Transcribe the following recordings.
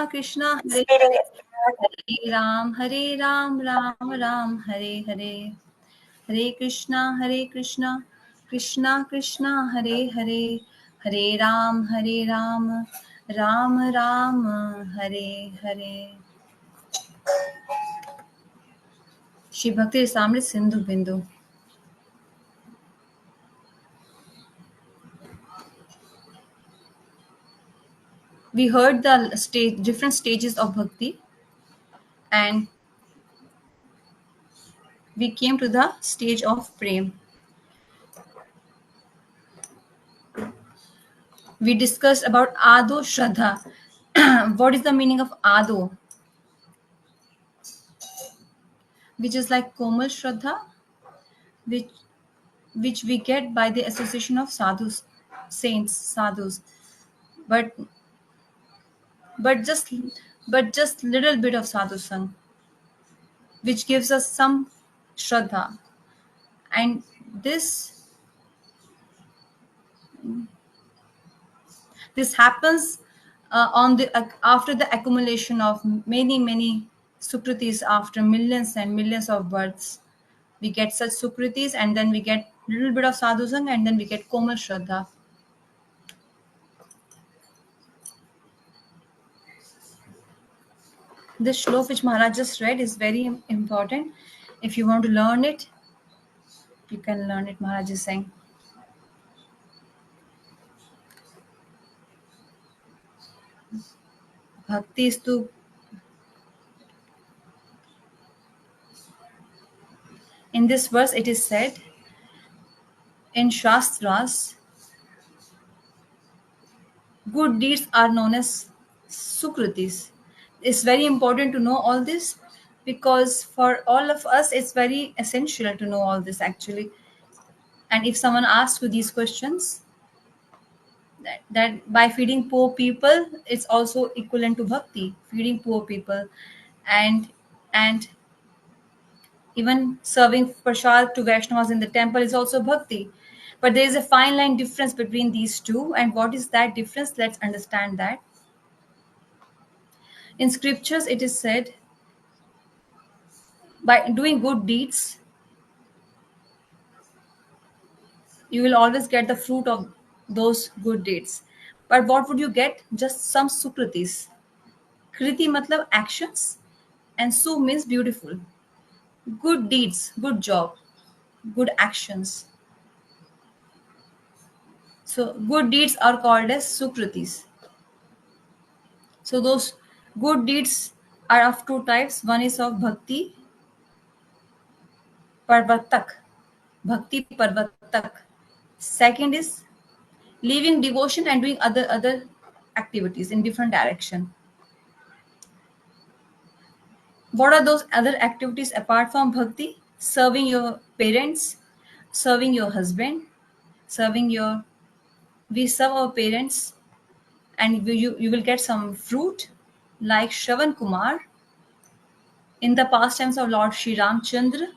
Krishna Hare Hare Ram Ram Ram Hare Hare Hare Krishna Krishna Krishna Hare Hare Hare Ram Ram Ram Hare Hare. Shri Bhakti Rasamrita Sindhu Bindu. We heard the different stages of bhakti, and we came to the stage of prem. We discussed about Ado Shraddha. What is the meaning of Ado? Which is like Komal Shraddha, which we get by the association of sadhus, saints, sadhus. But but just little bit of sadhu sang, which gives us some shraddha. And this happens on the after the accumulation of many sukritis. After millions and millions of births, we get such sukritis, and then we get little bit of sadhusang, and then we get komal shraddha. This shlok which Maharaj just read is very important. If you want to learn it, you can learn it. Maharaj is saying, Bhakti is to. In this verse, it is said in Shastras, good deeds are known as sukritis. It's very important to know all this, because for all of us, it's very essential to know all this actually. And if someone asks you these questions, that by feeding poor people, it's also equivalent to bhakti, feeding poor people, and even serving prasad to Vaishnavas in the temple is also bhakti. But there is a fine line difference between these two. And what is that difference? Let's understand that. In scriptures, it is said, by doing good deeds, you will always get the fruit of those good deeds. But what would you get? Just some sukritis. Kriti matlab actions, and su means beautiful. Good deeds, good job, good actions. So good deeds are called as sukritis. So those good deeds are of two types. One is of bhakti parvatak. Bhakti parvatak. Second is leaving devotion and doing other activities in different direction. What are those other activities apart from bhakti? Serving your parents, serving your husband, we serve our parents, and you will get some fruit, like Shravan Kumar in the pastimes of Lord Sri Ramchandra.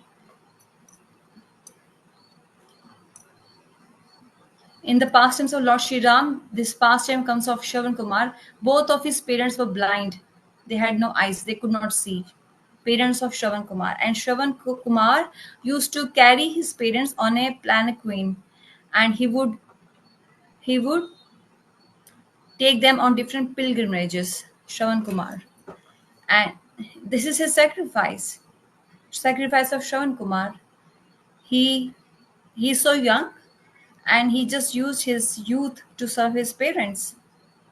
In the pastimes of Lord Sri Ram, this pastime comes of Shravan Kumar. Both of his parents were blind. They had no eyes. They could not see. Parents of Shravan Kumar. And Shravan Kumar used to carry his parents on a palanquin, and he would take them on different pilgrimages. Shravan Kumar. And this is his sacrifice. Sacrifice of Shravan Kumar. He's so young, and he just used his youth to serve his parents,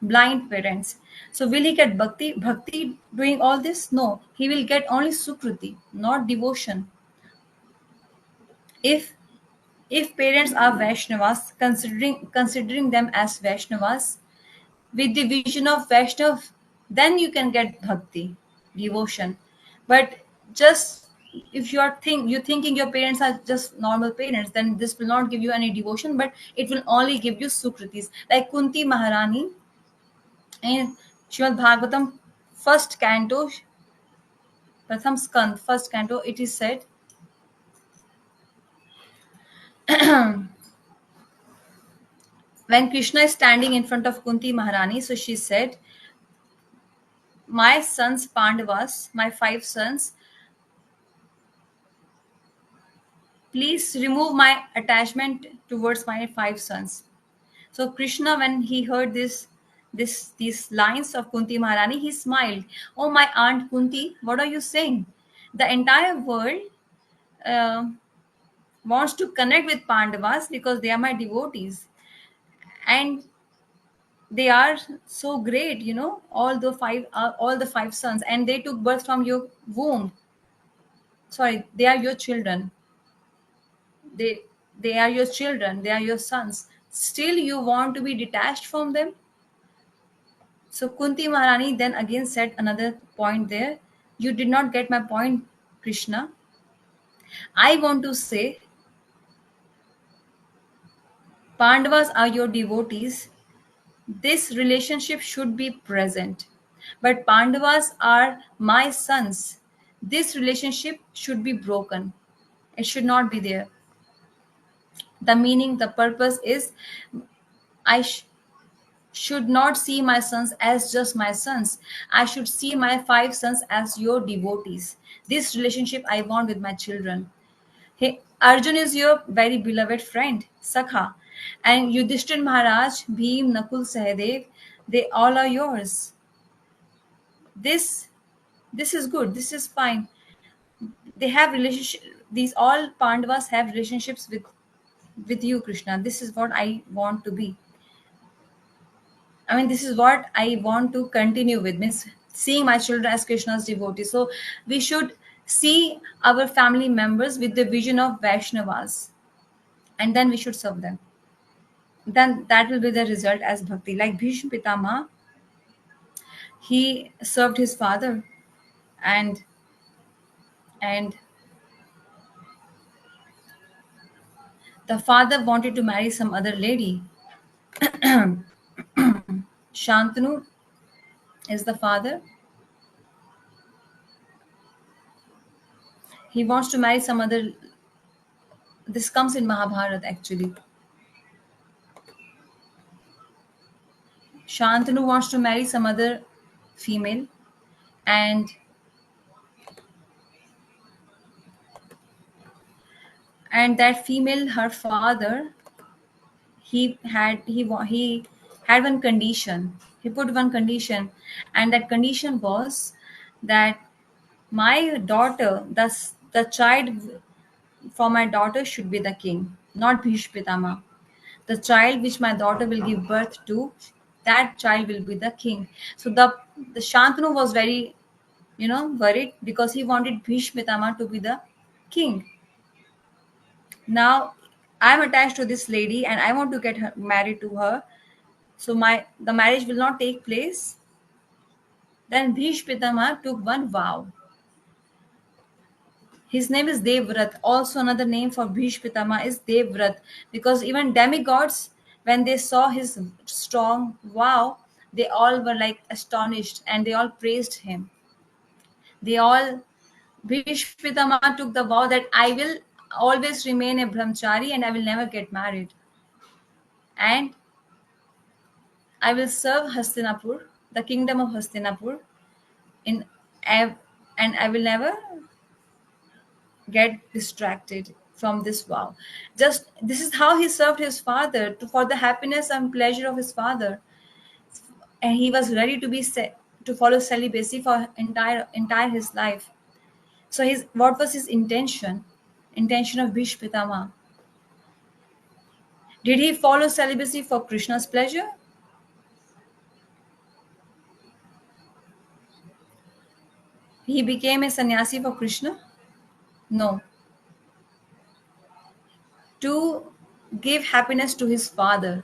blind parents. So will he get bhakti doing all this? No, he will get only sukruti, not devotion. If parents are Vaishnavas, considering them as Vaishnavas with the vision of Vaishnav, then you can get bhakti, devotion. But just if you're thinking your parents are just normal parents, then this will not give you any devotion, but it will only give you sukritis. Like Kunti Maharani in Srimad Bhagavatam, first canto, Pratham Skand, first canto, it is said, when Krishna is standing in front of Kunti Maharani, so she said, my sons Pandavas, my 5 sons, please remove my attachment towards my 5 sons. So Krishna, when he heard these lines of Kunti Maharani, he smiled. Oh, my aunt Kunti, what are you saying? The entire world uh, wants to connect with Pandavas because they are my devotees, and they are so great. All the 5 sons, and they took birth from your womb. Sorry, they are your children. They they are your children. They are your sons. Still, you want to be detached from them. So Kunti Maharani then again said another point there. You did not get my point, Krishna. I want to say Pandavas are your devotees. This relationship should be present. But Pandavas are my sons. This relationship should be broken. It should not be there. The meaning, the purpose is I should not see my sons as just my sons. I should see my 5 sons as your devotees. This relationship I want with my children. Hey, Arjun is your very beloved friend, Sakha. And Yudhishthir Maharaj, Bhim, Nakul, Sahadev, they all are yours. This this is good. This is fine. They have relationship. These all Pandavas have relationships with you, Krishna. This is what I want to be. I mean, this is what I want to continue with, means seeing my children as Krishna's devotees. So we should see our family members with the vision of Vaishnavas, and then we should serve them. Then that will be the result as bhakti. Like Bhishma Pitama, he served his father, and and the father wanted to marry some other lady. Shantanu is the father. He wants to marry some other. This comes in Mahabharata actually. Shantanu wants to marry some other female, and that female, her father, he had one condition. He put one condition, and that condition was that my daughter, the child for my daughter should be the king, not Bhishpitama. The child which my daughter will give birth to, that child will be the king. So the Shantanu was very, worried because he wanted Bhishpitama to be the king. Now I'm attached to this lady and I want to get her married to her. So the marriage will not take place. Then Bhishpitama took one vow. His name is Devvrat. Also, another name for Bhishpitama is Devvrat, because even demigods, when they saw his strong vow, they all were like astonished and they all praised him. They all, Bhishpitama took the vow that I will always remain a brahmachari and I will never get married. And I will serve Hastinapur, the kingdom of Hastinapur, in and I will never get distracted from this vow. Just this is how he served his father for the happiness and pleasure of his father, and he was ready to to follow celibacy for entire his life. So his what was his intention? Intention of Bhishpitama. Did he follow celibacy for Krishna's pleasure? He became a sannyasi for Krishna? No. To give happiness to his father,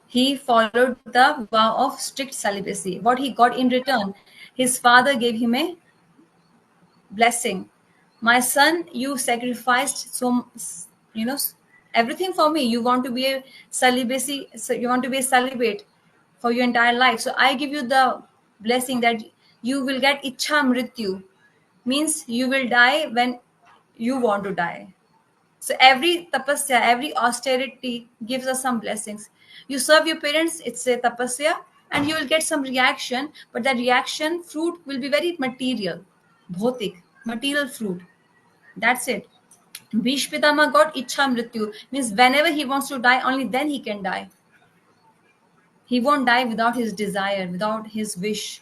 he followed the vow of strict celibacy. What he got in return, his father gave him a blessing. My son, you sacrificed you know, everything for me. You want to be a celibacy, so you want to be a celibate for your entire life. So I give you the blessing that you will get ichha mrityu, means you will die when you want to die. So every tapasya, every austerity gives us some blessings. You serve your parents, it's a tapasya, and you will get some reaction, but that reaction fruit will be very material, bhotik, material fruit. That's it. Bhish Pitama got Ichha Mrityu, means whenever he wants to die, only then he can die. He won't die without his desire, without his wish.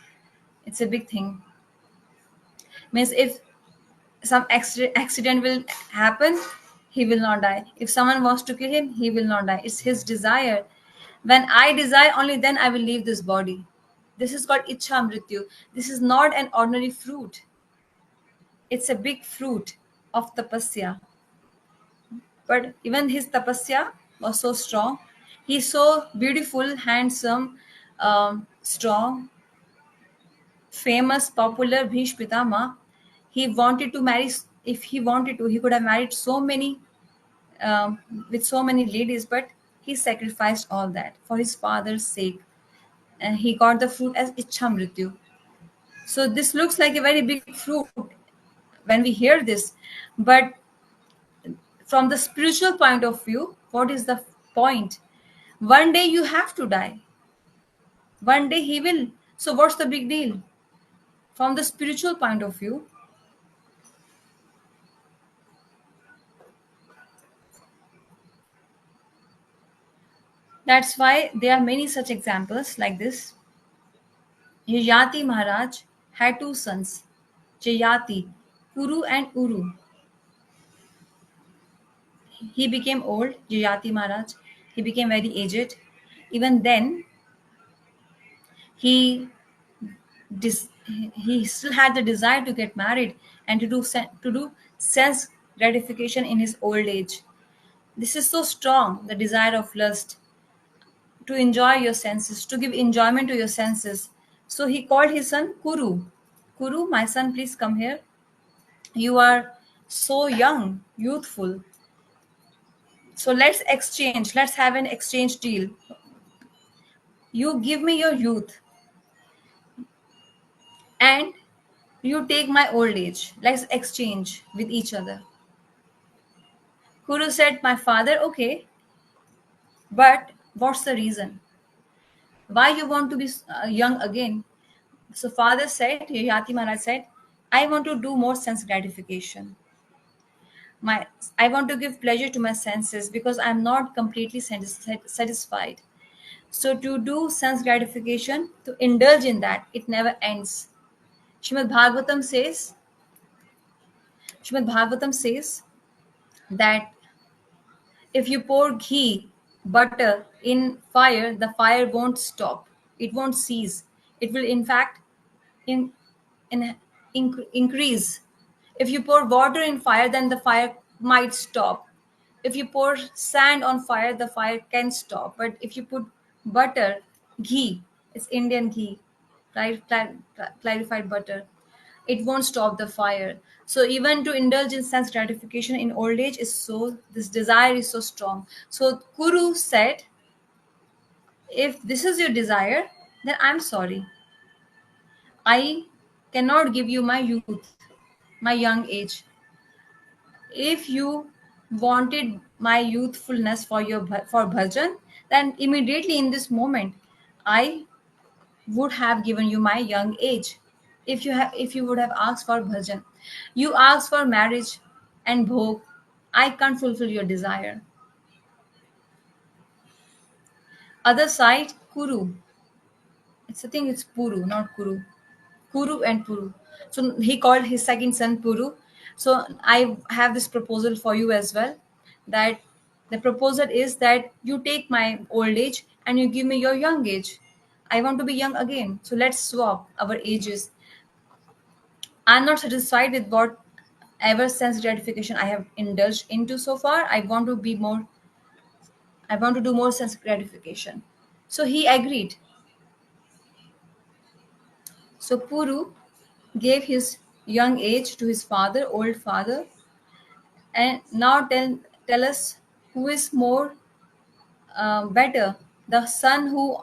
It's a big thing. Means if some accident will happen, he will not die. If someone wants to kill him, he will not die. It's his desire. When I desire, only then I will leave this body. This is called Ichha Mrityu. This is not an ordinary fruit. It's a big fruit of tapasya. But even his tapasya was so strong. He's so beautiful, handsome, strong, famous, popular Bhish Pitama. He wanted to marry, if he wanted to, he could have married so many, um, with so many ladies, but he sacrificed all that for his father's sake. And he got the fruit as Ichhamrityu. So this looks like a very big fruit when we hear this. But from the spiritual point of view, what is the point? One day you have to die. One day he will. So what's the big deal? From the spiritual point of view, that's why there are many such examples like this. Yayati Maharaj had two sons, Jayati, Kuru and Uru. He became old, Jayati Maharaj. He became very aged. Even then, he he still had the desire to get married and to do sense gratification in his old age. This is so strong, the desire of lust, to enjoy your senses, to give enjoyment to your senses. So he called his son Kuru. Kuru, my son, please come here. You are so young, youthful. So let's exchange. Let's have an exchange deal. You give me your youth and you take my old age. Let's exchange with each other. Kuru said, my father, okay, but what's the reason? Why you want to be young again? So father said, Yati Maharaj said, I want to do more sense gratification. My I want to give pleasure to my senses because I'm not completely satisfied. So to do sense gratification, to indulge in that, it never ends. Shrimad Bhagavatam says, Shrimad Bhagavatam says that if you pour ghee, butter in fire, the fire won't stop. It won't cease. It will, in fact, in, increase. If you pour water in fire, then the fire might stop. If you pour sand on fire, the fire can stop. But if you put butter, ghee, it's Indian ghee, right? Clarified butter, it won't stop the fire. So even to indulge in sense gratification in old age is so, this desire is so strong. So Kuru said, if this is your desire, then I'm sorry. I cannot give you my youth, my young age. If you wanted my youthfulness for your for bhajan, then immediately in this moment, I would have given you my young age. If you would have asked for bhajan, you asked for marriage and bhog, I can't fulfill your desire. Other side, Kuru. It's a thing, it's Puru, not Kuru. Kuru and Puru. So he called his second son Puru. So I have this proposal for you as well. That the proposal is that you take my old age and you give me your young age. I want to be young again. So let's swap our ages. I'm not satisfied with whatever sense gratification I have indulged into so far. I want to do more sense gratification. So he agreed. So Puru gave his young age to his father, old father, and now tell us who is more better, the son who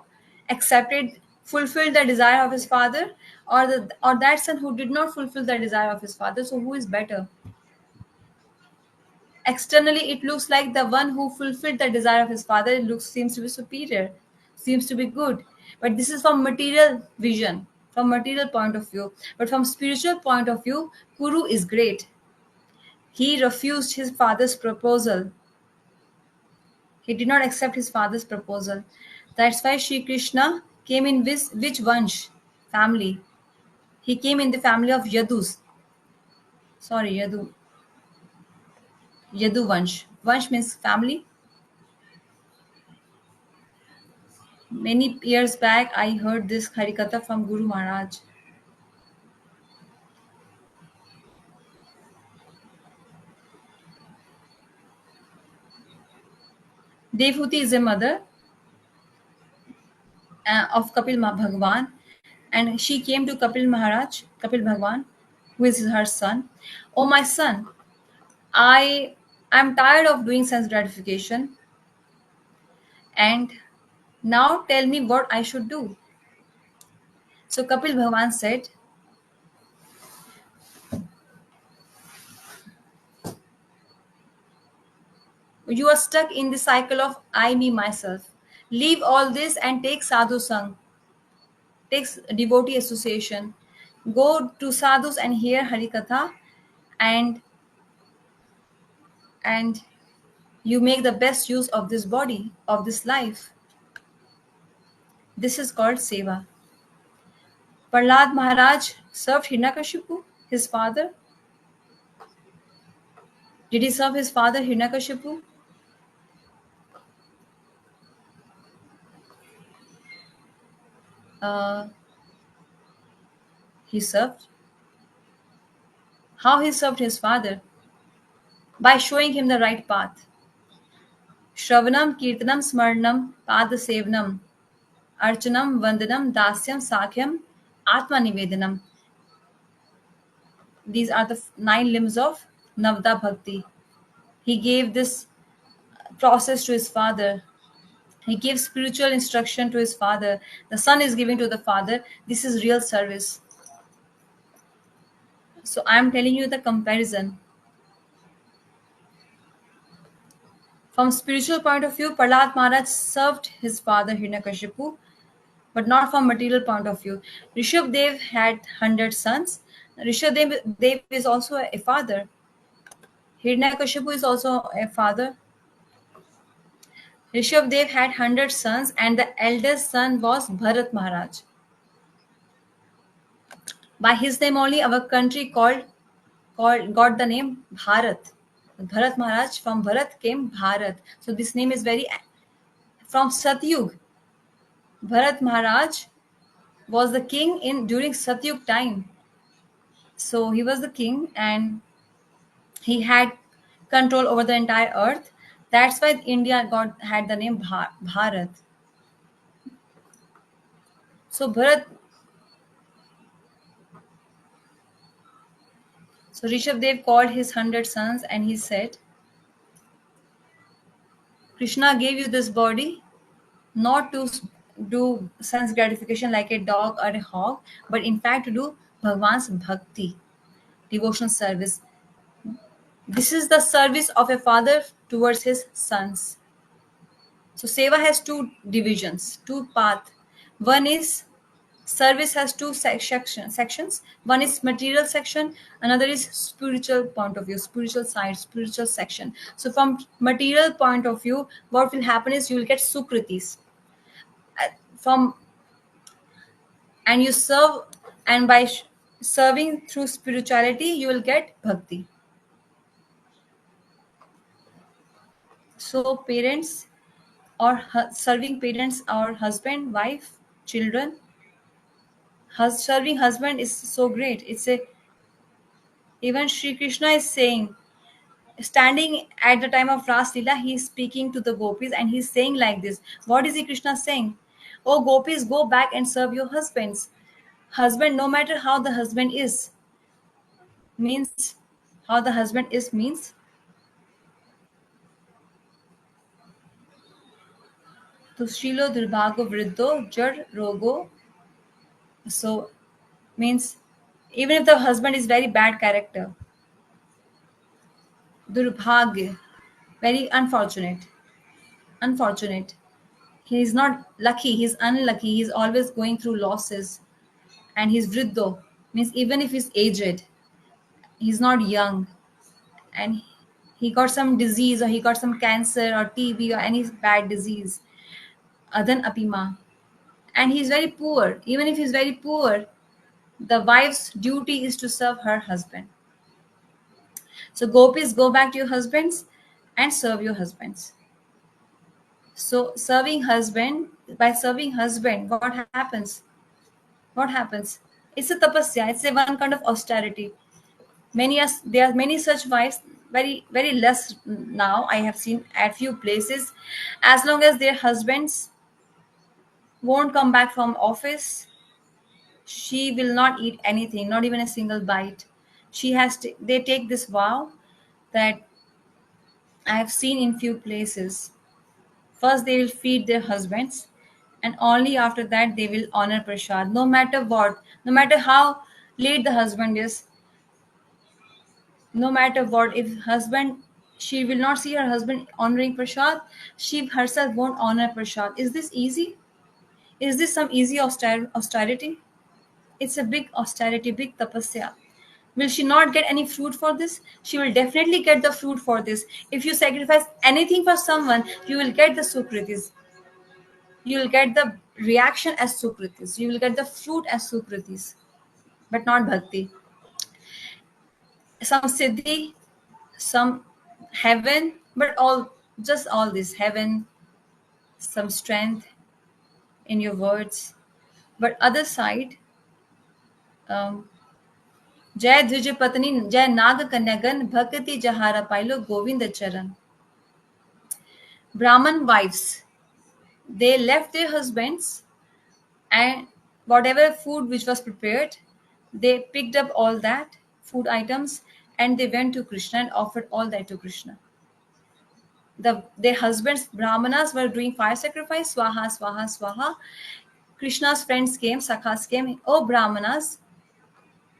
accepted, fulfilled the desire of his father, or that son who did not fulfill the desire of his father. So who is better? Externally, it looks like the one who fulfilled the desire of his father seems to be superior, seems to be good. But this is from material vision, from material point of view. But from spiritual point of view, Kuru is great. He refused his father's proposal. He did not accept his father's proposal. That's why Sri Krishna came in which Vansh family? He came in the family of Yadus. Sorry, Yadu Vansh. Vansh means family. Many years back, I heard this Harikatha from Guru Maharaj. Devhuti is a mother of Bhagwan, and she came to Kapil Maharaj, Kapil Bhagwan, who is her son. Oh, my son, I am tired of doing sense gratification, and now tell me what I should do. So Kapil Bhagwan said, you are stuck in the cycle of I, me, myself. Leave all this and take sadhu sang, take devotee association. Go to sadhus and hear Harikatha, and and you make the best use of this body, of this life. This is called seva. Prahlad Maharaj served Hiranyakashipu, his father. Did he serve his father Hiranyakashipu? Uh, he served. How he served his father? By showing him the right path. Shravanam, Kirtanam, Smarnam, Padasevanam, Archanam, Vandanam, Dasyam, Sakhyam, Atma Nivedanam. These are the nine limbs of Navda Bhakti. He gave this process to his father. He gives spiritual instruction to his father. The son is giving to the father. This is real service. So I am telling you the comparison. From spiritual point of view, Prahlad Maharaj served his father Hiranyakashipu, but not from material point of view. Rishabh Dev had 100 sons. Dev is also a father. Hiranyakashipu is also a father. Rishabh Dev had 100 sons, and the eldest son was Bharat Maharaj. By his name only, our country called got the name Bharat. Bharat Maharaj, from Bharat came Bharat. So this name is very from Satyug. Bharat Maharaj was the king in during Satyug time. So he was the king and he had control over the entire earth. That's why India got had the name Bharat. So Bharat, so Rishabh Dev called his 100 sons and he said, Krishna gave you this body not to do sense gratification like a dog or a hog, but in fact to do Bhagwan's bhakti, devotional service. This is the service of a father towards his sons. So seva has two divisions, two paths. One is service has two sections. One is material section, another is spiritual point of view, spiritual side, spiritual section. So from material point of view, what will happen is you will get sukritis. From and you serve, and by serving through spirituality you will get bhakti. So parents or serving parents or husband, wife, children, serving husband is so great. It's a even Sri Krishna is saying, standing at the time of Ras Leela, he is speaking to the gopis and he's saying like this. What is he Krishna saying? Oh gopis, go back and serve your husbands. Husband, no matter how the husband is, means how the husband is means Tushilo Durbhago Vriddho Jar Rogo. So means even if the husband is very bad character, Durbhagya, very unfortunate. He's not lucky, he's unlucky, he's always going through losses. And he's vriddho, means even if he's aged, he's not young. And he got some disease, or he got some cancer or TB or any bad disease, Adan Apima. And he's very poor. Even if he's very poor, the wife's duty is to serve her husband. So gopis, go back to your husbands and serve your husbands. So serving husband, by serving husband, what happens? What happens? It's a tapasya. It's a one kind of austerity. There are many such wives. Very less now. I have seen at few places. As long as their husbands won't come back from office, she will not eat anything, not even a single bite. She has to. They take this vow that I have seen in few places. First, they will feed their husbands, and only after that they will honor prasad. No matter what, no matter how late the husband is, no matter what, if husband, she will not see her husband honoring prasad. She herself won't honor prasad. Is this easy? Is this some easy austerity? It's a big austerity, big tapasya. Will she not get any fruit for this? She will definitely get the fruit for this. If you sacrifice anything for someone, you will get the sukritis. You will get the reaction as sukritis. You will get the fruit as sukritis, but not bhakti. Some siddhi, some heaven, but all, just all this heaven, some strength in your words. But other side, um, जय द्विज पत्नी जय नाग कन्यागन भक्ति जहारा pilo Govind चरण. Brahman wives, they left their husbands, and whatever food which was prepared, they picked up all that food items, and they went to Krishna and offered all that to Krishna. Their husbands, Brahmanas, were doing fire sacrifice, swaha, swaha, swaha. Krishna's friends came, sakhas came. Oh, Brahmanas,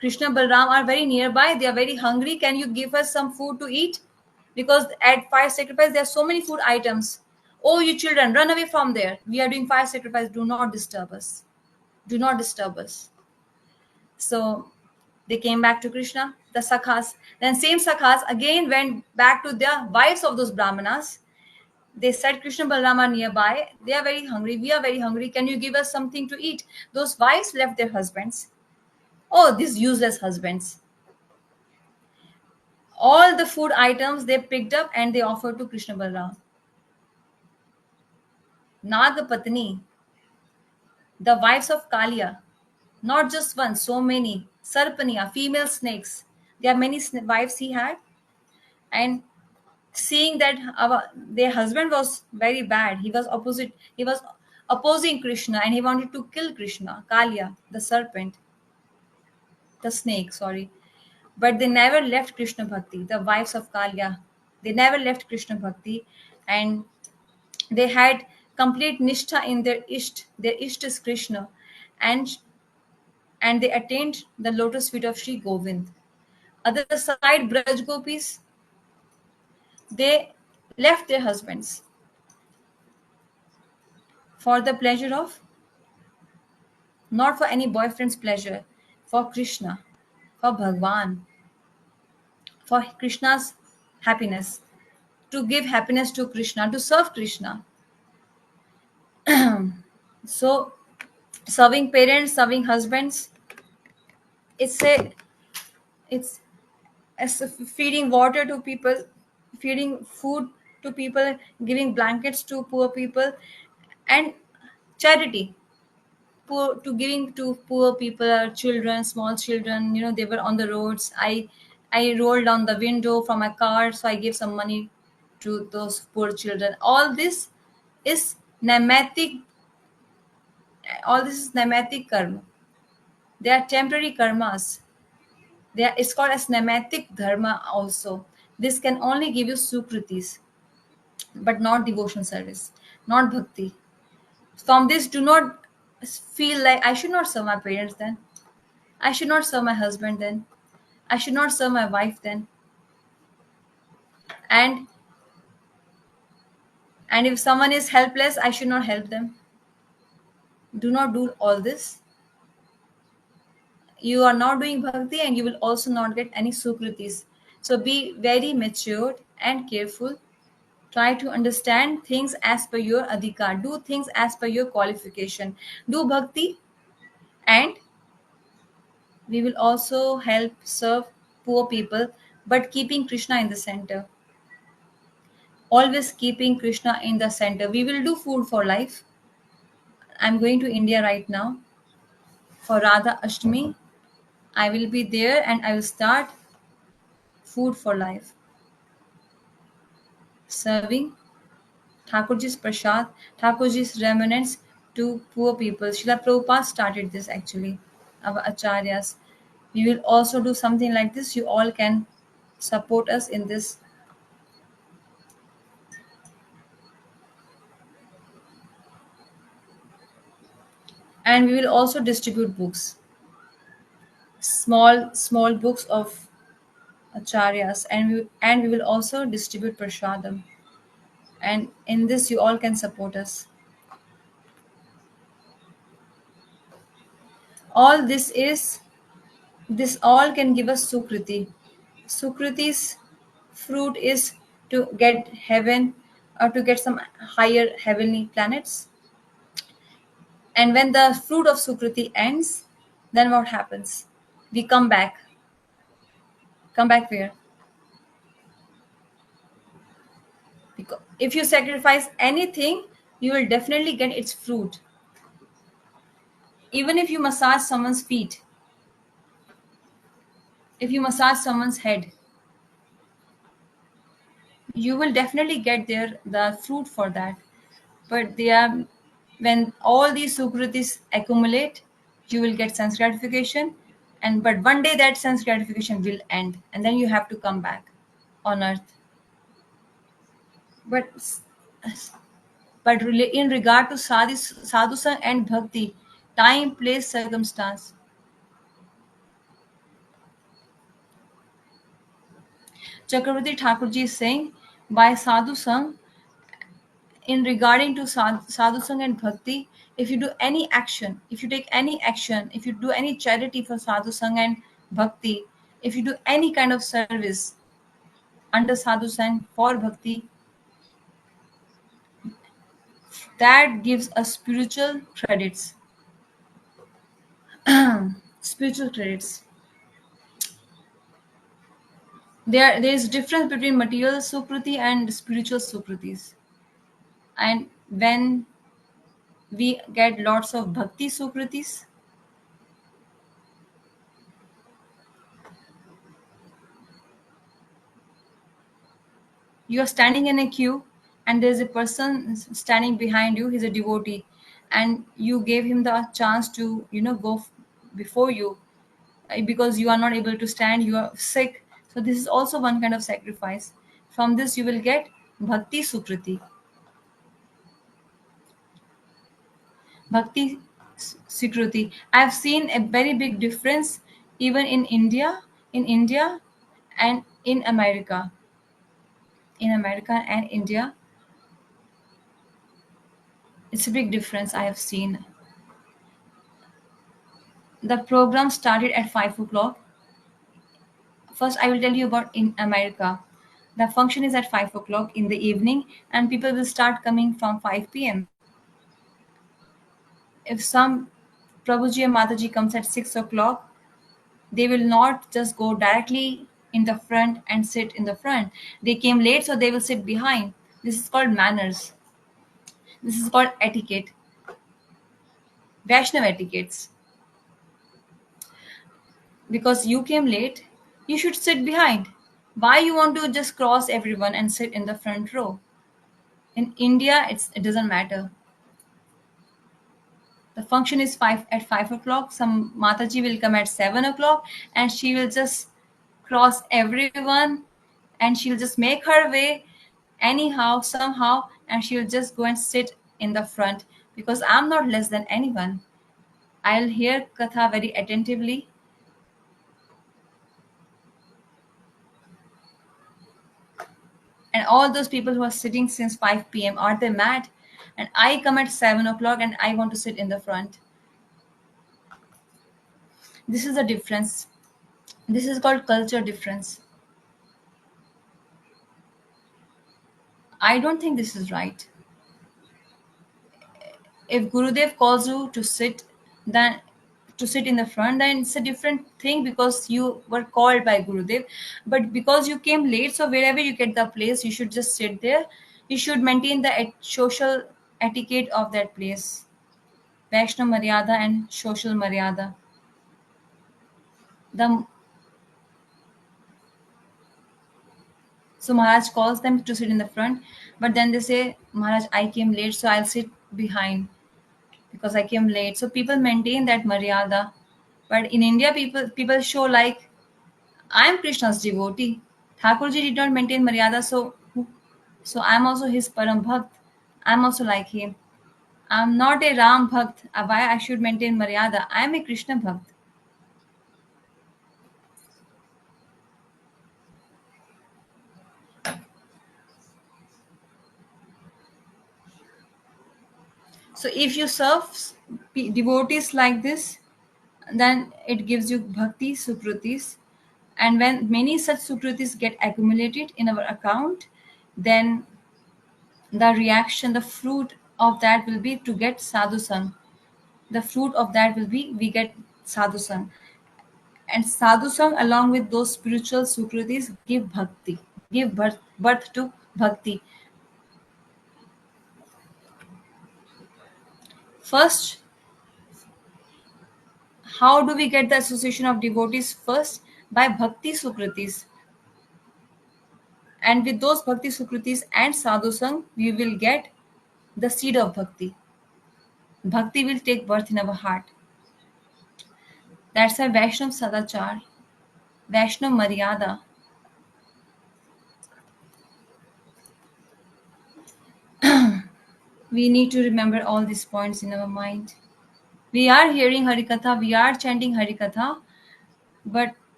Krishna Balram are very nearby. They are very hungry. Can you give us some food to eat? Because at fire sacrifice, there are so many food items. Oh, you children, run away from there. We are doing fire sacrifice. Do not disturb us. Do not disturb us. So they came back to Krishna, the Sakhas. Then same Sakhas again went back to their wives of those Brahmanas. They said, Krishna Balram are nearby. They are very hungry. We are very hungry. Can you give us something to eat? Those wives left their husbands. Oh, these useless husbands. All the food items they picked up and they offered to Krishna Balram. Nagapatni, the wives of Kalia, not just one, so many. Sarpaniya, female snakes. There are many wives he had. And seeing that their husband was very bad, he was opposing Krishna, and he wanted to kill Krishna, Kalia, the serpent, the snake, sorry. But they never left Krishna Bhakti, the wives of Kalia. They never left Krishna Bhakti, and they had complete nishtha in their isht. Their isht is Krishna, and they attained the lotus feet of Sri Govind. Other side, Braj Gopis, they left their husbands for the pleasure of, not for any boyfriend's pleasure, for Krishna, for Bhagwan, for Krishna's happiness, to give happiness to Krishna, to serve Krishna. So, serving parents, serving husbands, it's a it's as feeding water to people, feeding food to people, giving blankets to poor people, and charity. Poor, to giving to poor people, children, small children, they were on the roads. I rolled down the window from my car, so I gave some money to those poor children. Is nematic all this is nematic karma. They are temporary karmas. It's called as nematic dharma also. This can only give you sukritis, but not devotion service, not bhakti. From this, do not feel like I should not serve my parents then. I should not serve my husband then. I should not serve my wife then. And And if someone is helpless, I should not help them. Do not do all this. You are not doing bhakti and you will also not get any sukritis. So be very matured and careful. Try to understand things as per your adhikar. Do things as per your qualification. Do bhakti, and we will also help serve poor people, but keeping Krishna in the center. Always keeping Krishna in the center. We will do food for life. I'm going to India right now for Radha Ashtami. I will be there and I will start food for life, serving Thakurji's prasad, Thakurji's remnants to poor people. Srila Prabhupada started this actually, our acharyas. We will also do something like this. You all can support us in this. And we will also distribute books, small books of acharyas, and we will also distribute prasadam. And in this, you all can support us. All this all can give us sukriti. Sukriti's fruit is to get heaven or to get some higher heavenly planets. And when the fruit of sukriti ends, then what happens? We come back. Come back where? Because if you sacrifice anything, you will definitely get its fruit. Even if you massage someone's feet, if you massage someone's head, you will definitely get there the fruit for that. But they are, when all these sukritis accumulate, you will get sense gratification, and but one day that sense gratification will end, and then you have to come back on earth. But in regard to sadhusang and bhakti, time, place, circumstance. Chakravarti Thakurji is saying, by sadhusang, in regarding to sadhusang and bhakti, if you do any action, if you take any action, if you do any charity for sadhusang and bhakti, if you do any kind of service under sadhusang for bhakti, that gives us spiritual credits. Spiritual credits. There is difference between material sukriti and spiritual sukritis. And when we get lots of bhakti sukritis, you are standing in a queue and there's a person standing behind you, he's a devotee, and you gave him the chance to go before you, because you are not able to stand, you are sick. So this is also one kind of sacrifice. From this you will get bhakti sukriti. Bhakti sukriti, I have seen a very big difference even in India and in America and India. It's a big difference I have seen. The program started at 5 o'clock. First, I will tell you about in America. The function is at 5 o'clock in the evening, and people will start coming from 5 p.m. If some Prabhuji and Mataji comes at 6 o'clock, they will not just go directly in the front and sit in the front. They came late, so they will sit behind. This is called manners. This is called etiquette, Vaishnav etiquettes. Because you came late, you should sit behind. Why you want to just cross everyone and sit in the front row? In India, it doesn't matter. The function is 5 o'clock. Some Mataji will come at 7 o'clock, and she will just cross everyone, and she'll just make her way anyhow, somehow, and she'll just go and sit in the front, because I'm not less than anyone. I'll hear Katha very attentively, and all those people who are sitting since 5 p.m., are they mad? And I come at 7 o'clock and I want to sit in the front. This is a difference. This is called culture difference. I don't think this is right. If Gurudev calls you to sit, then to sit in the front, then it's a different thing because you were called by Gurudev. But because you came late, so wherever you get the place, you should just sit there. You should maintain the social etiquette of that place. Vaishnav Maryada and social Maryada. The So Maharaj calls them to sit in the front, but then they say, Maharaj, I came late, so I'll sit behind because I came late. So people maintain that Maryada. But in India, people show like, I'm Krishna's devotee. Thakurji did not maintain Maryada, so I'm also his Param Bhakt. I'm also like him. I'm not a Ram Bhakt. Why I should maintain Maryada? I'm a Krishna Bhakt. So if you serve devotees like this, then it gives you bhakti sukrutis. And when many such sukrutis get accumulated in our account, then the reaction, the fruit of that will be to get sadhusang. The fruit of that will be we get sadhusang. And sadhusang along with those spiritual sukritis give bhakti, give birth to bhakti. First, how do we get the association of devotees? First, by bhakti sukritis. And with those bhakti sukritis and sadhusang, we will get the seed of bhakti. Bhakti will take birth in our heart. That's why Vaishnav Sadachar, Vaishnav Maryada. We need to remember all these points in our mind. We are hearing Harikatha, we are chanting Harikatha, but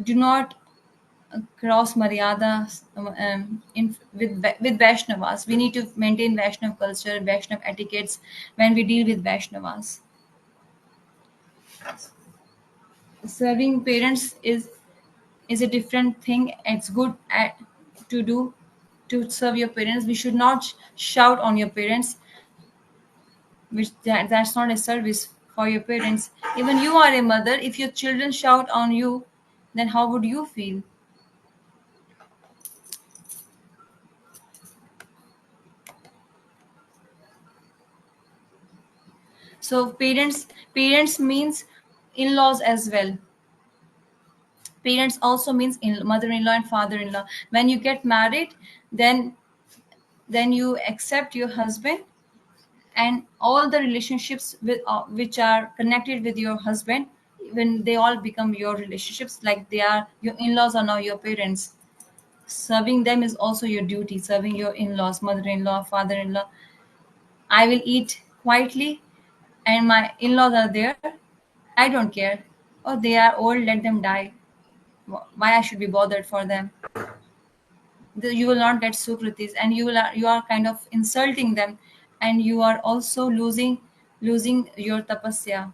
do not cross Maryada with Vaishnavas. We need to maintain Vaishnav culture, Vaishnav etiquettes when we deal with Vaishnavas. Serving parents is a different thing. It's good to do to serve your parents. We should not shout on your parents, which that's not a service for your parents. Even you are a mother. If your children shout on you, then how would you feel? So parents means in-laws as well. Parents also means mother-in-law and father-in-law. When you get married, then you accept your husband and all the relationships which are connected with your husband, when they all become your relationships, like they are your in-laws are now your parents. Serving them is also your duty. Serving your in-laws, mother-in-law, father-in-law. I will eat quietly and my in-laws are there. I don't care. Oh, they are old, let them die. Why I should be bothered for them? You will not get sukritis, and you are kind of insulting them, and you are also losing your tapasya.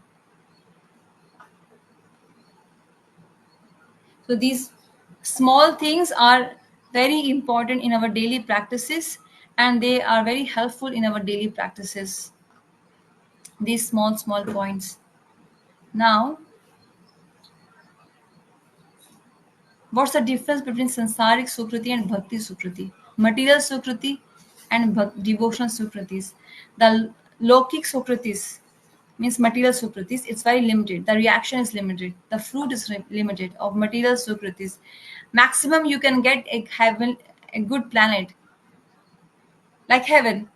So these small things are very important in our daily practices, and they are very helpful in our daily practices. These small points. Now, what's the difference between sansaric sukriti and bhakti sukriti? Material sukriti and devotional sukritis. The lokik sukritis means material sukritis. It's very limited. The reaction is limited. The fruit is limited of material sukritis. Maximum you can get a heaven, a good planet like heaven,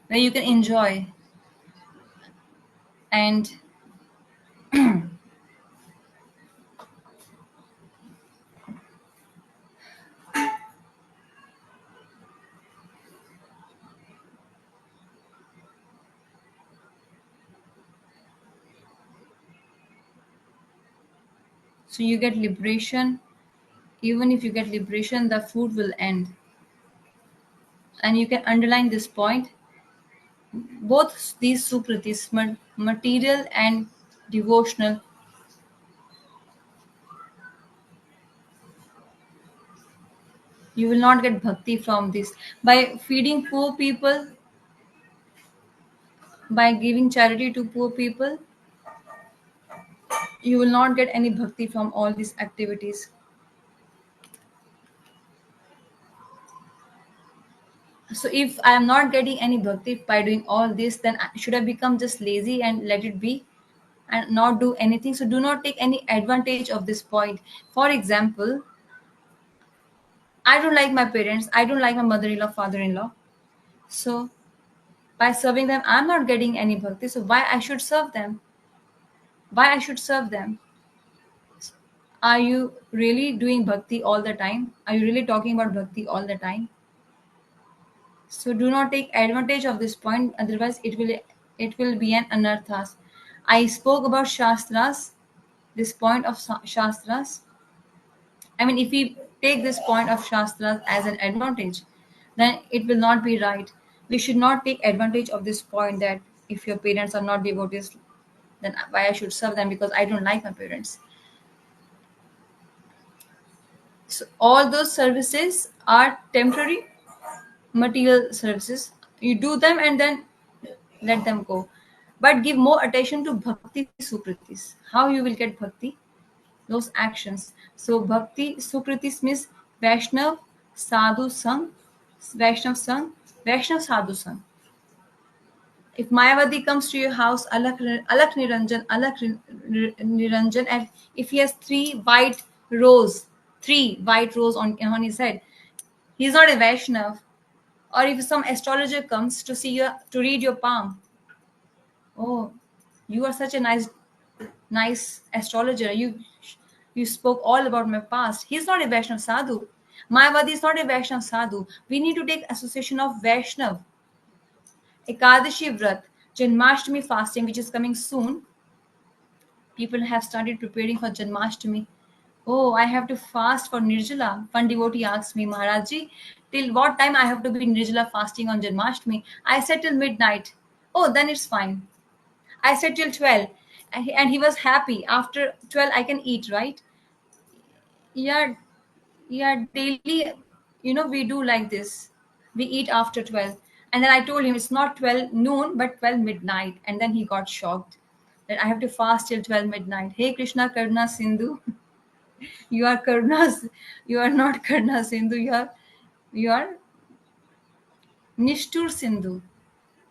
where you can enjoy and so you get liberation. Even if you get liberation, the food will end. And you can underline this point. Both these sukritis, material and devotional, you will not get bhakti from this. By feeding poor people, by giving charity to poor people, you will not get any bhakti from all these activities. So if I am not getting any bhakti by doing all this, then should I become just lazy and let it be and not do anything? So do not take any advantage of this point. For example, I don't like my parents, I don't like my mother-in-law, father-in-law. So by serving them, I'm not getting any bhakti. So why I should serve them? Why I should serve them? Are you really doing bhakti all the time? Are you really talking about bhakti all the time? So do not take advantage of this point, otherwise it will be an anarthas. I spoke about shastras, this point of shastras. I mean, if we take this point of shastras as an advantage, then it will not be right. We should not take advantage of this point that if your parents are not devotees, then why I should serve them because I don't like my parents. So all those services are temporary material services. You do them and then let them go. But give more attention to bhakti sukritis. How you will get bhakti? Those actions. So bhakti sukritis means Vaishnav sadhu sang, Vaishnav sang, Vaishnav sadhu sang. If Mayavadi comes to your house, Niranjan, and if he has three white rows on his head, he's not a Vaishnav. Or if some astrologer comes to see you to read your palm, oh, you are such a nice astrologer. You spoke all about my past. He's not a Vaishnav sadhu. Mayavadi is not a Vaishnav sadhu. We need to take association of Vaishnav. Ekadashi Vrat, Janmashtami fasting, which is coming soon. People have started preparing for Janmashtami. Oh, I have to fast for Nirjala. One devotee asked me, Maharajji, till what time I have to be Nirjala fasting on Janmashtami? I said till midnight. Oh, then it's fine. I said till 12. And he was happy. After 12, I can eat, right? Yeah, yeah, daily, we do like this. We eat after 12. And then I told him it's not 12 noon, but 12 midnight. And then he got shocked that I have to fast till 12 midnight. Hey, Krishna Karuna Sindhu. You are Karunas. You are not Karuna Sindhu. You are Nishtur Sindhu.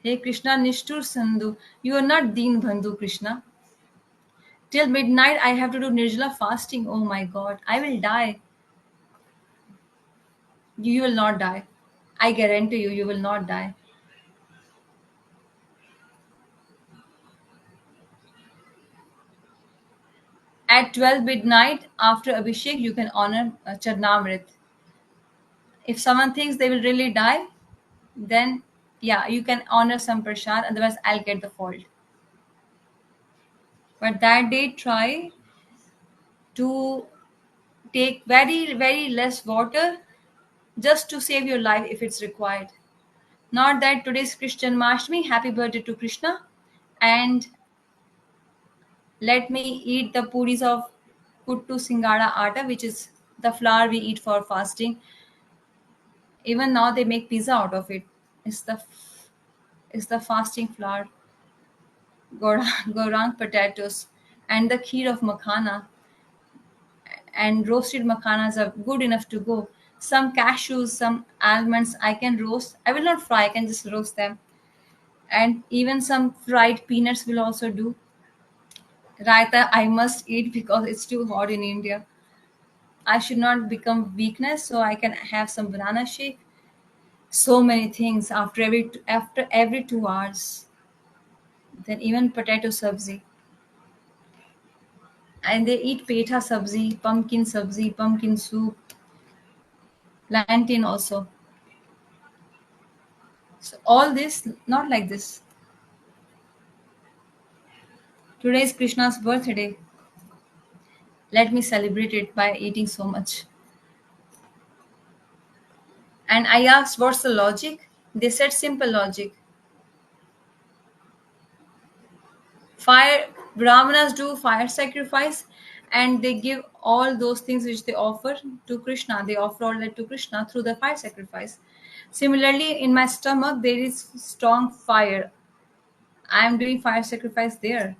Hey, Krishna Nishtur Sindhu. You are not Deen Bandhu, Krishna. Till midnight, I have to do Nirjala fasting. Oh my God. I will die. You will not die. I guarantee you, you will not die. At 12 midnight, after Abhishek, you can honor Charnamrit. If someone thinks they will really die, then yeah, you can honor some prasad, otherwise, I'll get the fault. But that day, try to take very, very less water just to save your life if it's required. Not that today's Christian Mashtami, happy birthday to Krishna, and let me eat the puris of kuttu singara atta, which is the flour we eat for fasting. Even now they make pizza out of it. It's the fasting flour, gorang potatoes, and the kheer of makhana. And roasted makhanas are good enough to go. Some cashews, some almonds I can roast. I will not fry, I can just roast them. And even some fried peanuts will also do. Raita I must eat because it's too hot in India. I should not become weakness, so I can have some banana shake. So many things after every 2 hours. Then even potato sabzi, and they eat petha sabzi, pumpkin soup, plantain also. So all this not like this. Today is Krishna's birthday. Let me celebrate it by eating so much. And I asked, what's the logic? They said simple logic. Fire Brahmanas do fire sacrifice, and they give all those things which they offer to Krishna. They offer all that to Krishna through the fire sacrifice. Similarly, in my stomach there is strong fire. I am doing fire sacrifice there.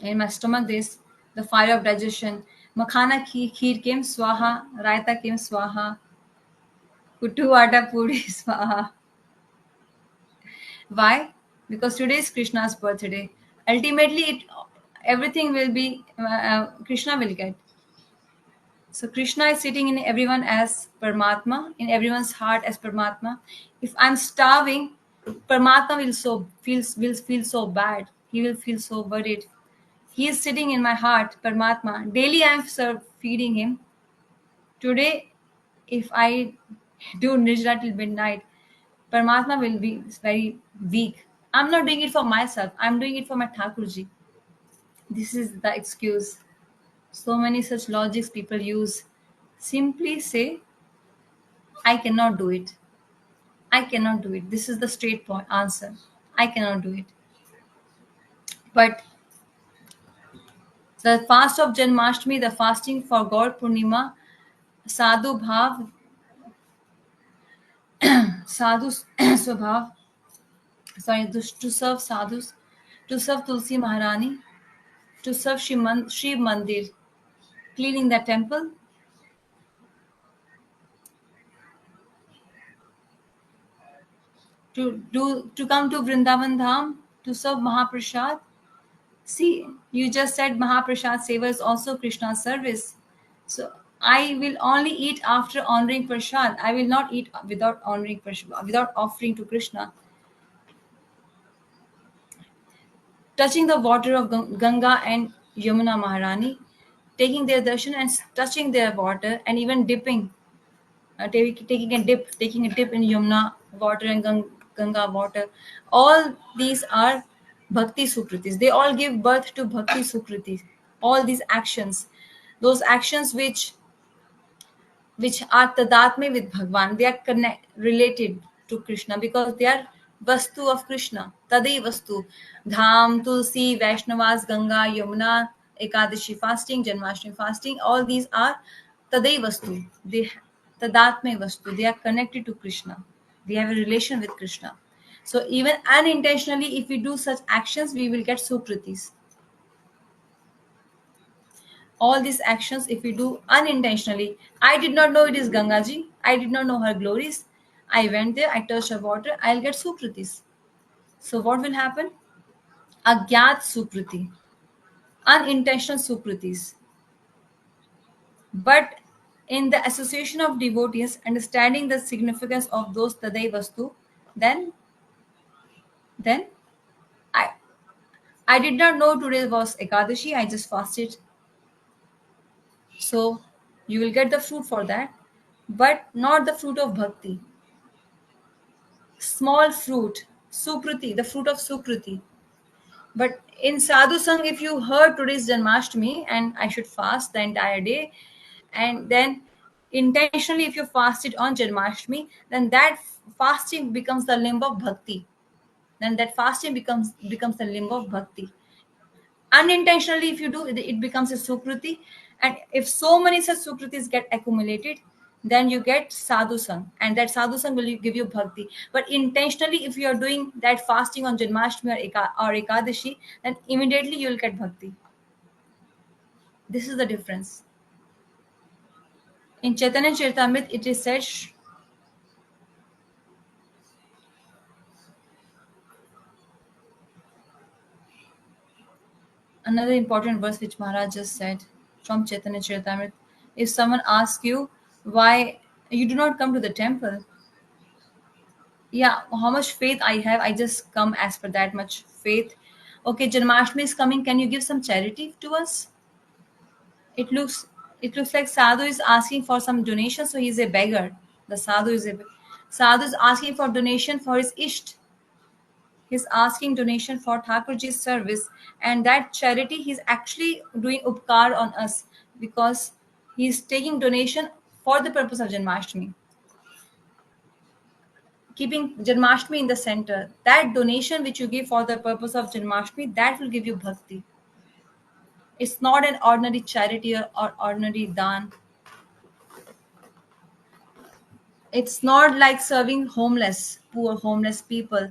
In my stomach there is the fire of digestion. Makhana kheer came swaha, raita came swaha, kuttu atta puri swaha. Why? Because today is Krishna's birthday. Ultimately, everything will be Krishna will get. So Krishna is sitting in everyone as Paramatma, in everyone's heart as Paramatma. If I'm starving, Paramatma will feel so bad. He will feel so worried. He is sitting in my heart, Paramatma. Daily I am feeding him. Today, if I do Nijra till midnight, Paramatma will be very weak. I'm not doing it for myself. I'm doing it for my Thakurji. This is the excuse. So many such logics people use. Simply say, I cannot do it. I cannot do it. This is the straight point answer. I cannot do it. But the fast of Janmashtami, the fasting for God Purnima, sadhu bhav, sadhu swabhav, sorry, to serve sadhus, to serve Tulsi Maharani, to serve Shiv Mandir, cleaning the temple, to come to Vrindavan Dham, to serve Mahaprasad. See, you just said Mahaprasad Seva is also Krishna's service. So I will only eat after honoring Prasad. I will not eat without honoring Prasad, without offering to Krishna. Touching the water of Ganga and Yamuna Maharani, taking their darshan and touching their water, and even dipping, taking a dip in Yamuna water and Ganga water. All these are bhakti sukritis. They all give birth to bhakti sukritis. All these actions, those actions which are tadatme with Bhagwan, they are related to Krishna because they are vastu of Krishna. Tadai vastu. Dham, Tulsi, Vaishnavas, Ganga, Yamuna, Ekadashi fasting, Janmashtami fasting, all these are Tadai vastu. They tadatme vastu. They are connected to Krishna. They have a relation with Krishna. So even unintentionally, if we do such actions, we will get sukritis. All these actions, if we do unintentionally, I did not know it is Gangaji, I did not know her glories, I went there, I touched her water, I'll get sukritis. So what will happen? Agyat sukriti, unintentional sukritis. But in the association of devotees, understanding the significance of those tadai vastu, then i I did not know today was Ekadashi, I just fasted. So you will get the fruit for that, but not the fruit of bhakti. Small fruit, Sukriti, the fruit of Sukriti. But in Sadhu Sang, if you heard today's Janmashtami and I should fast the entire day, and then intentionally if you fasted on Janmashtami, then that fasting becomes the limb of bhakti. Then that fasting becomes the limb of bhakti. Unintentionally if you do it, it becomes a sukruti, and if so many such sukrutis get accumulated, then you get sadhu sang, and that sadhu sang will give you bhakti. But intentionally if you are doing that fasting on Janmashtami or Ekadashi, then immediately you will get bhakti. This is the difference. In Chaitanya Charitamrita it is said, another important verse which Maharaj just said from Chaitanya Charitamrita, if someone asks you why you do not come to the temple, yeah, how much faith I have, I just come as per that much faith. Okay, Janmashtami is coming, can you give some charity to us? It looks it looks like sadhu is asking for some donation, so he's a beggar. The sadhu is asking for donation for his isht. He's asking donation for Thakurji's service, and that charity he's actually doing upkar on us, because he's taking donation for the purpose of Janmashtami, keeping Janmashtami in the center. That donation which you give for the purpose of Janmashtami, that will give you bhakti. It's not an ordinary charity or ordinary dan. It's not like serving homeless, poor homeless people.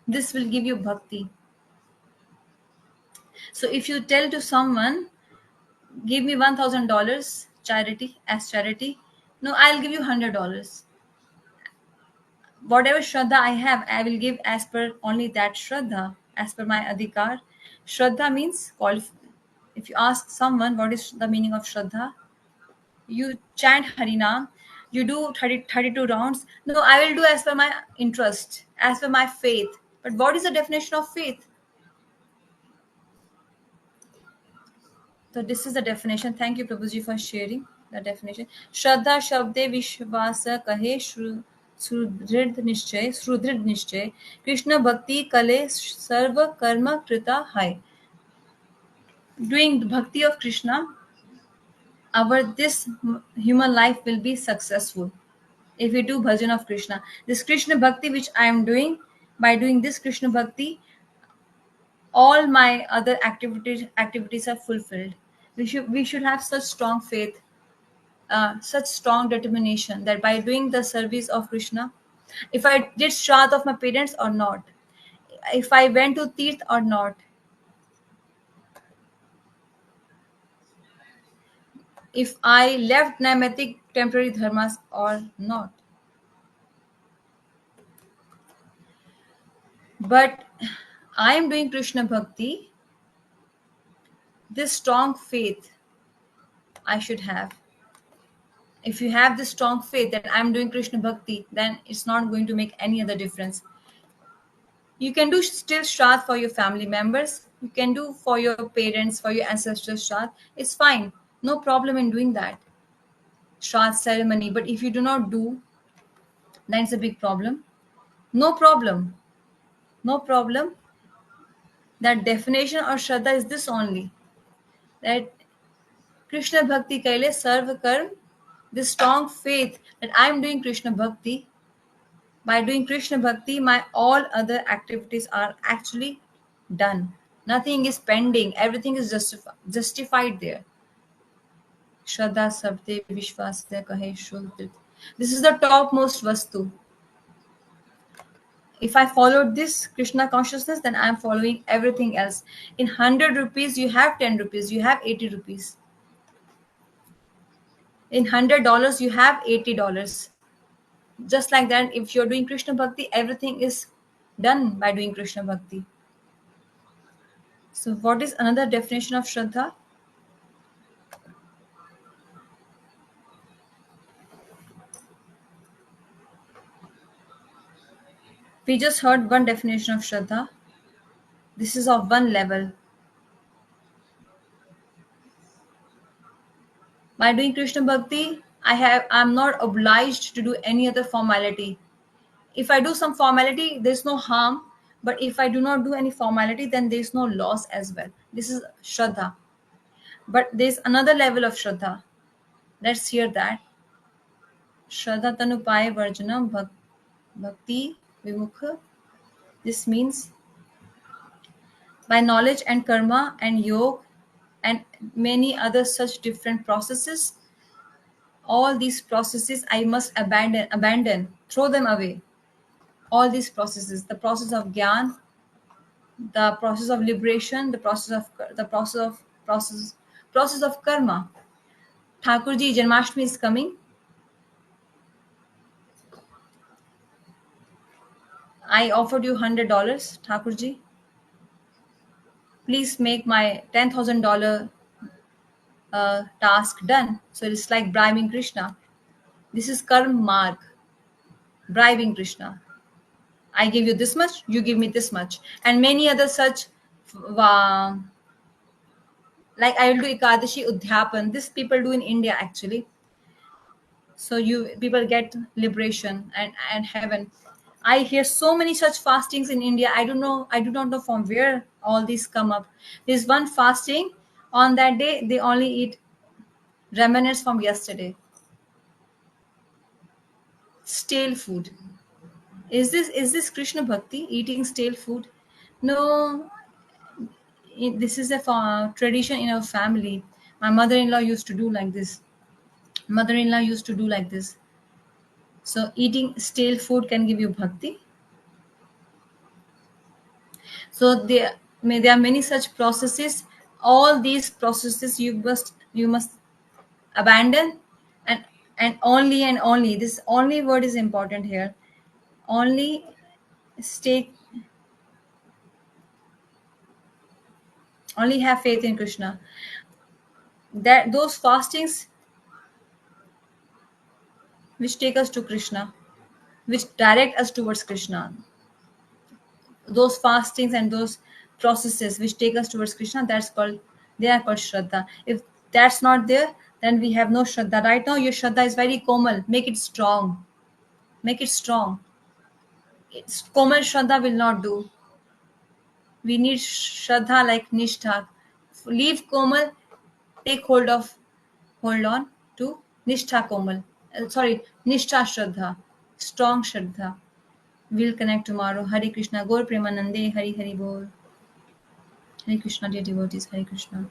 This will give you bhakti. So if you tell to someone, give me $1,000 charity as charity, no, I'll give you $100. Whatever Shraddha I have, I will give as per only that Shraddha, as per my adhikar. Shraddha means if you ask someone what is the meaning of Shraddha, you chant Harinam, you do 32 rounds. No, I will do as per my interest, as per my faith. But what is the definition of faith? So this is the definition. Thank you, Prabhuji, for sharing the definition. Shraddha shabde vishvasa kahe shrudrid nishchay Krishna bhakti kale sarva karma krita hai. Doing the bhakti of Krishna, our this human life will be successful if we do bhajan of Krishna. This Krishna bhakti which I am doing, by doing this Krishna bhakti, all my other activities are fulfilled. We should have such strong faith, such strong determination that by doing the service of Krishna, if I did shraddh of my parents or not, if I went to Tirth or not, if I left Naimatic temporary dharmas or not. But I am doing Krishna Bhakti, this strong faith I should have. If you have this strong faith that I'm doing Krishna Bhakti, then it's not going to make any other difference. You can do still Shraddh for your family members. You can do for your parents, for your ancestors Shraddh. It's fine. No problem in doing that. Shraddh ceremony. But if you do not do, then it's a big problem. No problem. No problem. That definition or Shraddha is this only. That Krishna Bhakti Kaile Sarva Karm, this strong faith that I am doing Krishna Bhakti. By doing Krishna Bhakti, my all other activities are actually done. Nothing is pending. Everything is justified there. Shraddha Sabde Vishwasya Kahe Shultit. This is the topmost vastu. If I followed this Krishna consciousness, then I am following everything else. In 100 rupees, you have 10 rupees, you have 80 rupees. In $100, you have $80. Just like that, if you're doing Krishna Bhakti, everything is done by doing Krishna Bhakti. So, what is another definition of Shraddha? We just heard one definition of Shraddha. This is of one level. By doing Krishna Bhakti, I'm not obliged to do any other formality. If I do some formality, there's no harm. But if I do not do any formality, then there's no loss as well. This is Shraddha. But there's another level of Shraddha. Let's hear that. Shraddha Tanupaya Varjanam Bhakti Vimukha. This means by knowledge and karma and yoga and many other such different processes, all these processes I must abandon, throw them away. All these processes, the process of gyan, the process of liberation, the process of karma. Thakurji, Janmashtami is coming. I offered you $100, Thakurji. Please make my $10,000 task done. So it's like bribing Krishna. This is karma marg, bribing Krishna. I give you this much, you give me this much, and many other such. Like I will do Ekadashi Udhyapan. This people do in India actually. So you people get liberation and heaven. I hear so many such fastings in India. I don't know. I do not know from where all these come up. There's one fasting. On that day, they only eat remnants from yesterday, stale food. Is this Krishna bhakti? Eating stale food? No, this is a tradition in our family. My mother-in-law used to do like this. Mother-in-law used to do like this. So eating stale food can give you bhakti. So there are many such processes. All these processes you must abandon, and and only this only word is important here. Only stay, only have faith in Krishna. That those fastings which take us to Krishna, which direct us towards Krishna, those fastings and those processes which take us towards Krishna, they are called Shraddha. If that's not there, then we have no Shraddha. Right now, your Shraddha is very komal. Make it strong. Make it strong. Komal Shraddha will not do. We need Shraddha like Nishtha. Leave komal, take hold on to Nishtha komal. Sorry, Nishtha Shraddha. Strong Shraddha. We'll connect tomorrow. Hari Krishna. Gaur Premanande. Hari Hari Bol. Hare Krishna, dear devotees. Hare Krishna.